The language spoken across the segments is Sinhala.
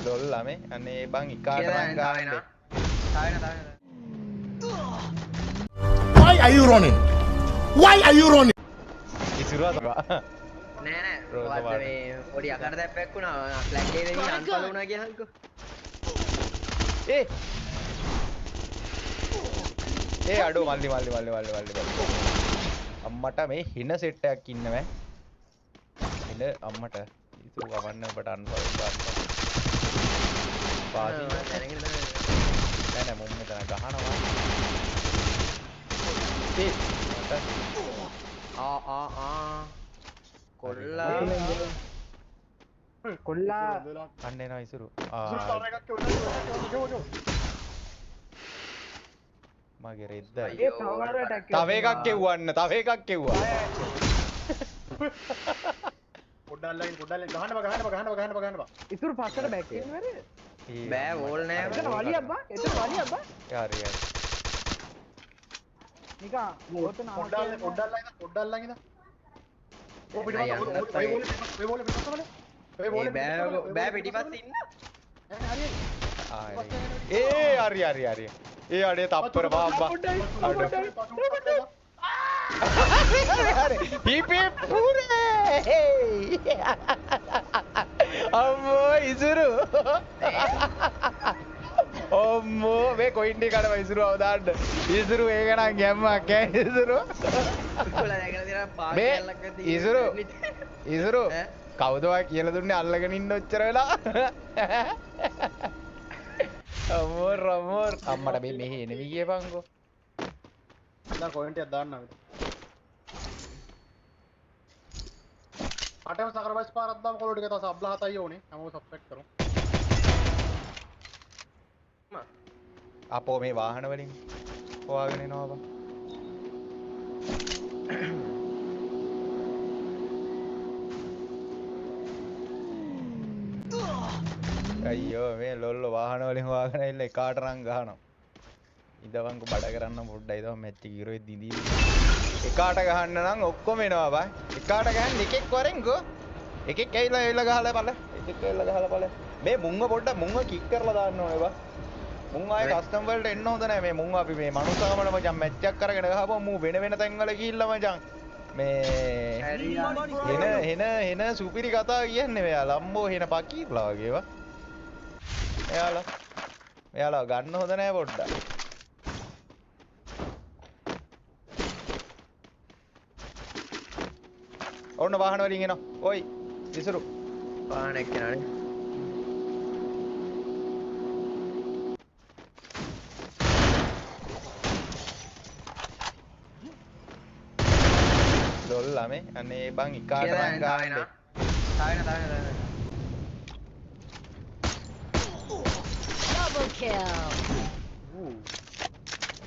ලොල් ළමේ අනේ බං ඉකාට නම් ගහන්නේ. Why are you running? Why are you running? ඉසිරුවා තමයි. නෑ මොකද්ද මේ පොඩි අකර දැප්පයක් වුණා ෆ්ලැග් එකේ වෙවි අන්පල වුණා කියහන්කෝ අඩෝ මල්ලි අම්මට මේ හින සෙට් එකක් ඉන්නවෑ හින අම්මට ඉතුරු කවන්න ඔබට අන්පල් පාසි නෑ මුම් මෙතන ගහනවා කොල්ලා අන්න එනවා ඉසුරු මගේ රෙද්ද තව එකක් කෙව්වන්න තව එකක් කෙව්වා ගහන්න ඉතුරු පස්සට බැක් වෙන්න බැරි බෑ වෝල් නෑ එතන වලිය අබ්බා එතන වලිය අබ්බා හරි නිකන් ඕතන පොඩ්ඩක් ළඟ බෑ පිටිපස්ස ඉන්න හරි ඒ අඩේ තප්පර බාබ්බා හිපි පුරේ අම්මෝ ඉසුරු ඔම්මෝ මේ කොයින්ඩි කඩම ඉසුරු අවදාන්න ඉසුරු ඒක නම් ගැම්මක් ඈ ඉසුරු ඉසුරු කවුදවා කියලා දුන්නේ අල්ලගෙන ඉන්න ඔච්චර වෙලා අම්මෝ රමෝර් අම්මට මේ මෙහෙ එනෙමි කියපන්කෝ දැන් කොයින්ට් එකක් දාන්න අපිට අටම සකරවස් පාරක් දාම කොළො ටික තව සබ් 17යි ඕනේ හැමෝම සබ්ස්ක්‍රයිබ් කරමු අපෝ මේ වාහන වලින් හොයාගෙන එනවා බං අයියෝ මේ ලොල්ලෝ වාහන වලින් හොයාගෙන ඉල්ල එකාට රන් ගහනවා ඉදවන්කෝ බඩ කරන්න පොඩ්ඩයි තව මැච් එක ඉරුවෙ දිදී එකාට ගහන්න නම් ඔක්කොම එනවා බං එකාට ගහන්න එකෙක් වරෙන්කෝ එකෙක් ඇවිල්ලා ගහලා බලන්න එකෙක් ඇවිල්ලා ගහලා බලන්න මේ මුංග පොඩ්ඩක් මුංග කික් කරලා දාන්න ඕනේ බං මුං ආයේ කස්ටම් වලට එන්න හොඳ නැහැ මේ මුං අපි මේ මනුස්සකමල මචං මැච් එකක් කරගෙන ගහපුවා මූ වෙන තැන් වල ගිහිල්ලා මචං මේ එන සුපිරි කතා කියන්නේ මෙයා ලම්බෝ එන පකීරලා වගේ වා එයාලා ගන්න හොඳ නැහැ පොඩ්ඩක් ඔන්න වාහන වලින් එනවා ඔයි ඉසුරු වාහනයක් එනවානේ ලොල් ළමේ අනේ බං ඉකාට නම් ගහන්නේ තාවෙන Double kill.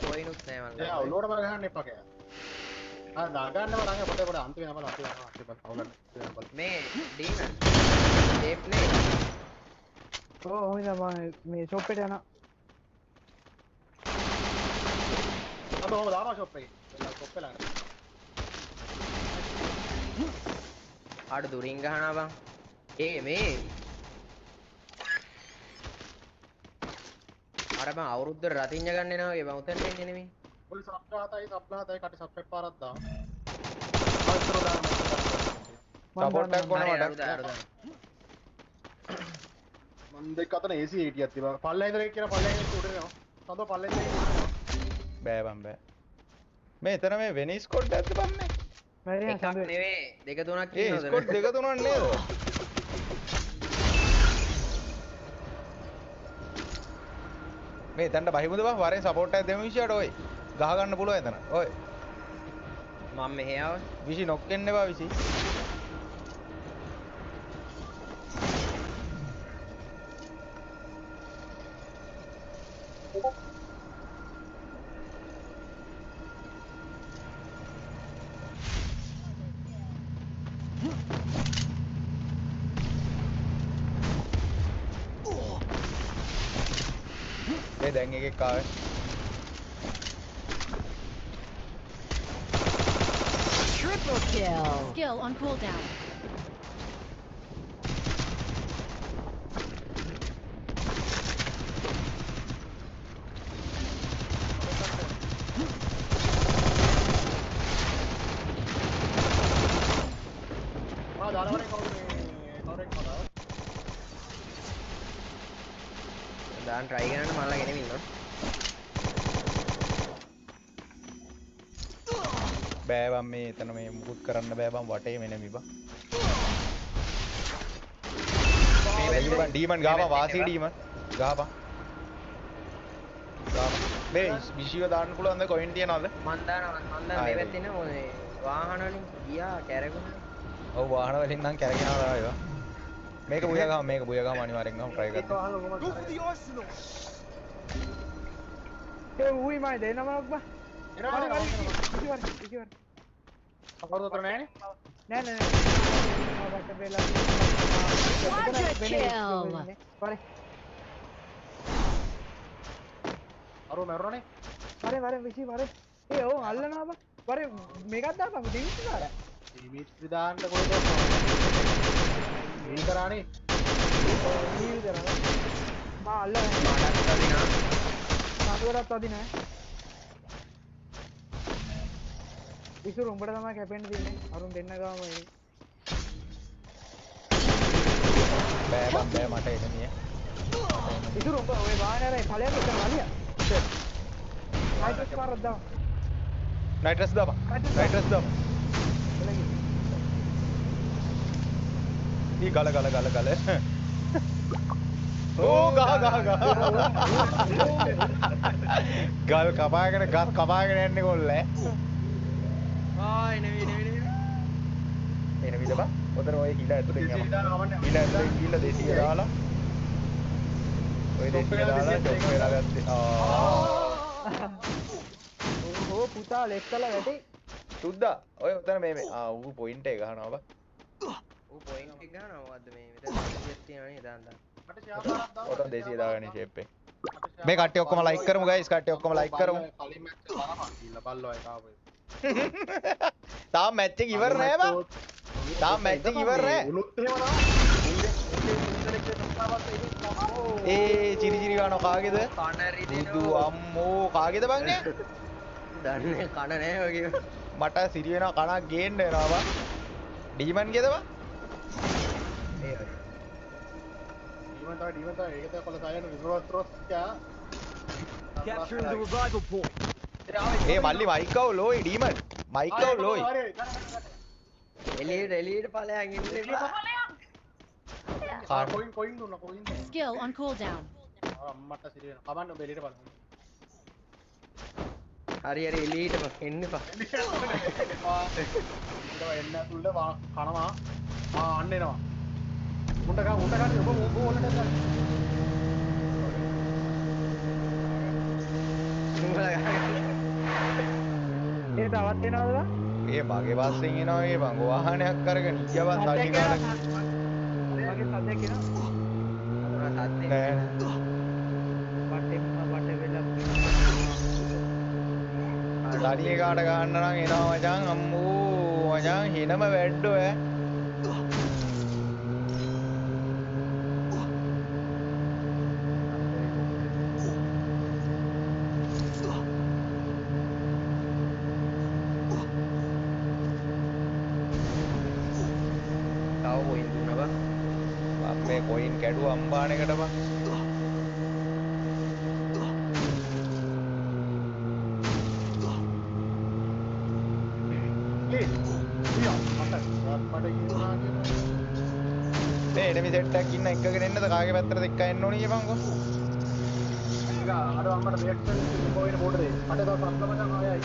කොයිනුත් නෑ මල්ල එයා ඔලුවට බල ගහන්න එපා කෑ දාගන්නව රංග පොඩ අන්තිම යනවා අවුලන්න මේ ඩීන ටේප් නේ ඔය තමයි මේ ෂොප් එකට යනවා අද ඔහම දානවා ෂොප් එකේ ෂොප් එක ළඟ ආඩ දුරින් ගහනවා බං මේ අර බං අවුරුද්ද රතිඤ්ඤ ගන්න එනවා ඒ බං උතෙන් එන්නේ නෙමෙයි පොලි සබ් 17යි කට සබ්ස්ක්‍රයිබ් පාරක් දාන්න අවුරුද්ද දාන්න සපෝට් එකක් කොනවට මන් දෙක අතන AC හිටියක් තිබා පල්ලෙන් ඉඳලා කියන පල්ලෙන් ඉඳලා උඩ යනවා සඳෝ පල්ලෙන් ඉඳලා බෑ බං බෑ මේ එතන මේ වෙනිස් කොඩ් එකක්ද බං මේ එකක් නෙවෙයි දෙක තුනක් ඒ ඉන්නවද ස්කොඩ් දෙක තුනක් නේද මේ එතනට බහිමුද බං වරෙන් සපෝට් එකක් දෙමු විශ්යට ඔය ගහ ගන්න පුළුවන් එතන ඔය මම මෙහෙ ආව විසි නොක් වෙන්න එපා විසි ඒ දැන් එකෙක් ආවේ Triple kill. Skill on cooldown. දාන්න try කරන්න මල්ලා ගෙනම ඉන්නවා. බෑ බං මේ එතන මේ මුකුත් කරන්න බෑ බං වටේ මෙනෙමි බං. මේ ඩීමන් ගාපන් වාසී ඩීමන් ගාපන්. මේ විෂිව දාන්න පුළුවන්ද කොයින් තියනවද? මන් දානවා මේ පැත්තේ ඉන්න මොනේ වාහන වලින් ගියා කැරකුණා. ඔව් වාහන වලින් නම් කැරගෙනවා තමයි ඒවා. මේක බුය ගාම අනිවාර්යෙන් ගාම try කරන්න. ඒ උයි මයි දෙන්නමක් බා. කවුරුද උතර නෑනේ? නෑ නෑ මට බෙලා. Quadra kill. වරේ. අරෝ මැරුණානේ. වරේ විසි වරේ. ඒ ඕ අල්ලනවා බා. වරේ මේකක් දාපන් දෙවිස් දාලා. ඩිමිට්‍රි දාන්න කොහෙද? මේ කරානේ. මේ විතරයි. මා අල්ලනවා. මාඩක් අදිනා. මාතවරත් අදිනා. විසු උඹට තමයි කැපෙන්න දෙන්නේ. අරුන් දෙන්න ගාම එන්නේ. බෑ බං බෑ මට එනමිය. විසු උඹ ඔය වාහනේ ඵලයක් එක වලිය. නයිට්‍රස් මාරක් දාන්න. නයිට්‍රස් දාපන්. නයිට්‍රස් දාපන්. ඊ ගල. ඕ ගහ. ගල් කපාගෙන යන්නේ කොල්ලේ. එන විදිහ බං. ඔතන ඔය හිල ඇතුලේ යනවා. හිල ඇතුලේ ගිහිල්ලා 200 දාලා. ඔය 200 දාලා චොක් වෙලා ගත්තේ. ඕ පුතා ලෙස් කළා වැටි. සුද්දා ඔය උතන මේ ඌ පොයින්ට් එක ගහනවා බං. ඌ පොයින්ට් එක ගන්නවා මොකද්ද මේ මෙතන 100ක් තියෙනවනේ දාන්න. මට ෂෙයාර් පාරක් දාන්න. ඔතන 200 දාගන්න ෂේප් එක. මේ කට්ටිය ඔක්කොම ලයික් කරමු ගයිස්. කට්ටිය ඔක්කොම ලයික් කරමු. කලින් මැච් එක දාපන් කියලා බල්ලෝ ඒක ආවේ. තාම මැච් එක ඉවර නෑ බං. තාම මැච් එක ඉවර නෑ. උනුත් එහෙම ඒ චිරි ගානෝ කාගේද? කනරි බුදු අම්මෝ කාගේද බං ඒ? දන්නේ කන නෑ වගේ. මට සිරි වෙනවා කනක් ගේන්න වෙනවා බං. ඩීමන් ගේද බං? ඒ ඩීමන් තමයි ඒක තමයි කොල්ල සායන රිවර්ස් කියා. Capturing the revival point. ඒ මල්ලි මයිකව් ලෝයි ඩීමන්. මයිකව් ලෝයි. එළියට ඵලයන් ඉන්නේ බා. කොයින් දුන්න කොයින්. Skill on cooldown. අම්මට සිරි වෙනවා. කවන්න ඔබ එළියට බලන්න. හරි එළියට එන්න බා. එන්න ඇතුළට කනවා. අන්න එනවා. උඩ ගන්න ඔබ ඕලට ගන්න. ඒ තවත් එනවද බා? ඒ මගේ පස්සෙන් එනවා ඒ බං වාහනයක් අරගෙන ඉයවන් සල්ලි කාලා මගේ සද්දයක් එනවා. නෑ බටේ වෙලා. තනිය කාට ගන්න නම් එනවා මචං අම්මෝ මචං හිනම වැඩ්ඩෝ ඈ මේ කොයින් කැඩුව අම්බානකට බං මේ එනිමි සෙට් එකක් ඉන්න එකගෙන එන්නද කාගේ පැත්තටද එක්ක එන්න ඕනේ බංකෝ ඒක අර අම්මට මෙහෙට කොයින් බෝඩරේ මට තව ප්‍රශ්න මචං ආයයි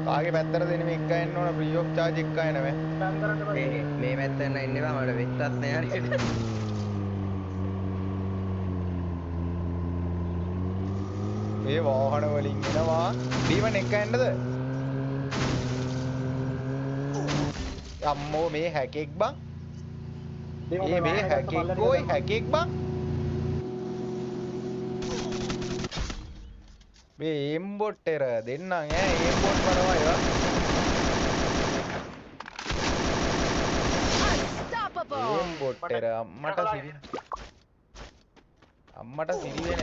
කාගේ පැත්තටද එනිමි එක්ක එන්න ඕන ෆ්‍රී ඔෆ් charge එක්ක එනවේ ස්පෑම් කරන්න බෑ මේ පැත්තෙන් එන්න බා මට වෙත්තත් නෑ හරියට මේ වාහන වලින් එනවා ඩීමන් එක එන්නද අම්මෝ මේ හැකෙක් බං මේ හැකෙක් කොයි හැකෙක් බං මේ එම්බොට් එර දෙන්නම් ඈ එම්බොට් කරනවා ඒවා එම්බොට් එර අම්මට සිරි වෙන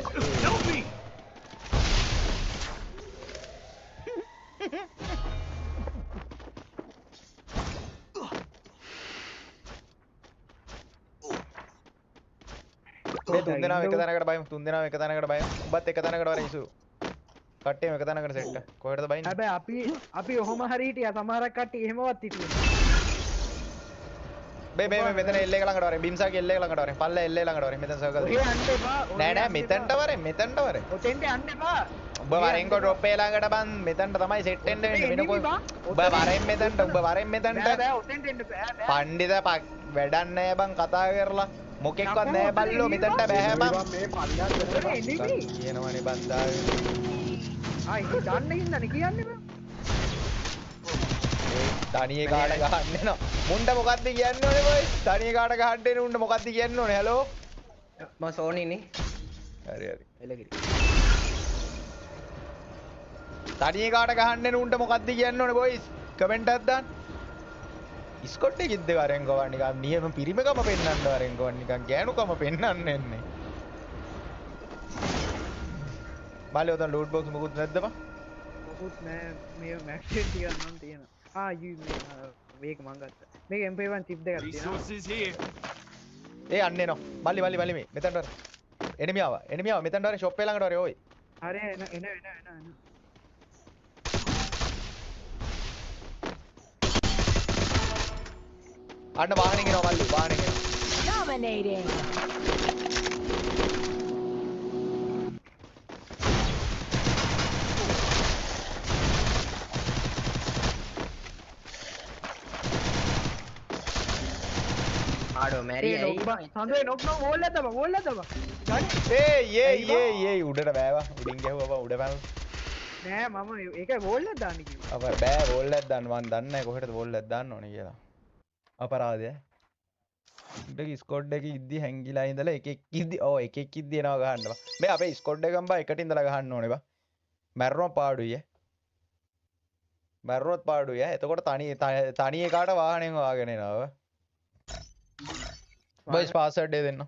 මේ තුන් දෙනාම එක තැනකට බයිමු. තුන් දෙනාම එක තැනකට බයිමු. ඔබත් එක තැනකට වරේ ඉසුරු. කට්ටියම එක තැනකට සෙට්. කොහෙටද බයින්නේ? හැබැයි අපි ඔහොම හරි හිටියා සමහරක් කට්ටිය එහෙමවත් හිටියේ බේ මෙතන එල්ල එක ළඟට වරේ. බිම්සාගේ එල්ල එක ළඟට වරේ. පල්ල එල්ල එක ළඟට වරේ. මෙතන සර්කල්. ඔහේ යන්න එපා නෑ මෙතනට වරේ. මෙතනට වරේ. ඔතෙන්ට යන්න එපා ඔබ වරෙන් කොට ඩ්‍රොප් එක ළඟට බන් මෙතනට තමයි සෙට් වෙන්න වෙන්නේ වෙන කොයි ඔබ වරෙන් මෙතනට ඔබ වරෙන් මෙතනට බෑ ඔතෙන්ට එන්න බෑ පණ්ඩිත වැඩක් නෑ බං කතා කරලා මොකෙක්වත් නෑ බල්ලෝ මෙතනට බෑ බං මේ පල්ලයක් කියනවනේ බන්දාවේ ආ ඉතින් දන්න හින්දානේ කියන්නේ බං තනියේ කාට ගහන්න එනවා මුන්ට මොකද්ද කියන්න ඕනේ බොයිස් තනියේ කාට ගහන්න එන උන්ට මොකද්ද කියන්න ඕනේ හලෝ මම සෝනිනේ හරි හරි එලගිරි තනියේ කාට ගහන්න එන උන්ට මොකද්ද කියන්න ඕනේ බොයිස් කමෙන්ට් එකක් දාන්න ඉස්කොට් එකෙද්ද වරෙන් ගවන්න නිකන් නියම පිරිමකම පෙන්නන්න වරෙන් ගවන්න නිකන් ගෑනුකම පෙන්නන්න එන්නේ බාලේ උතන් ලූට් බොක්ස් මොකුත් නැද්ද බං මොකුත් නෑ මේ මැක්ස් ටිකක් නම් තියෙනවා ආ යූ මේක මං ගත්තා මේක MP1 chip දෙකක් තියෙනවා Resources here. ඒ අන්න එනවා මල්ලි මේ මෙතනට වර එනිමි ආවා මෙතනට වර ෂොප් එක ළඟට වර ඕයි හරි එන අන්න වාහනේ ගෙනවා මල්ලි වාහනේ ගෙනවා Dominating. ආඩෝ මැරි ඇයි සඳුවේ නොක් වෝල් එක දම ඒ උඩට බෑවා උඩින් ගැහුවා බා උඩ පැනලා නෑ මම ඒක වෝල් එක දාන්න කිව්වා අපර බෑ වෝල් එකක් දාන්න මන් දන්නේ නැහැ කොහෙටද වෝල් එකක් දාන්න ඕනේ කියලා අපරාධය උඩ ස්කොඩ් එකේ ඉද්දි හැංගිලා ඉඳලා එකෙක් ඉද්දි එකෙක් ඉද්දි එනවා ගහන්න බා මේ අපේ ස්කොඩ් එකෙන් බා එකට ඉඳලා ගහන්න ඕනේ බා මැරුණොත් පාඩුයි එතකොට තනියේ කාට වාහනේ වාගෙන එනවා බොයිස් පාස්වර්ඩ් එක දෙන්න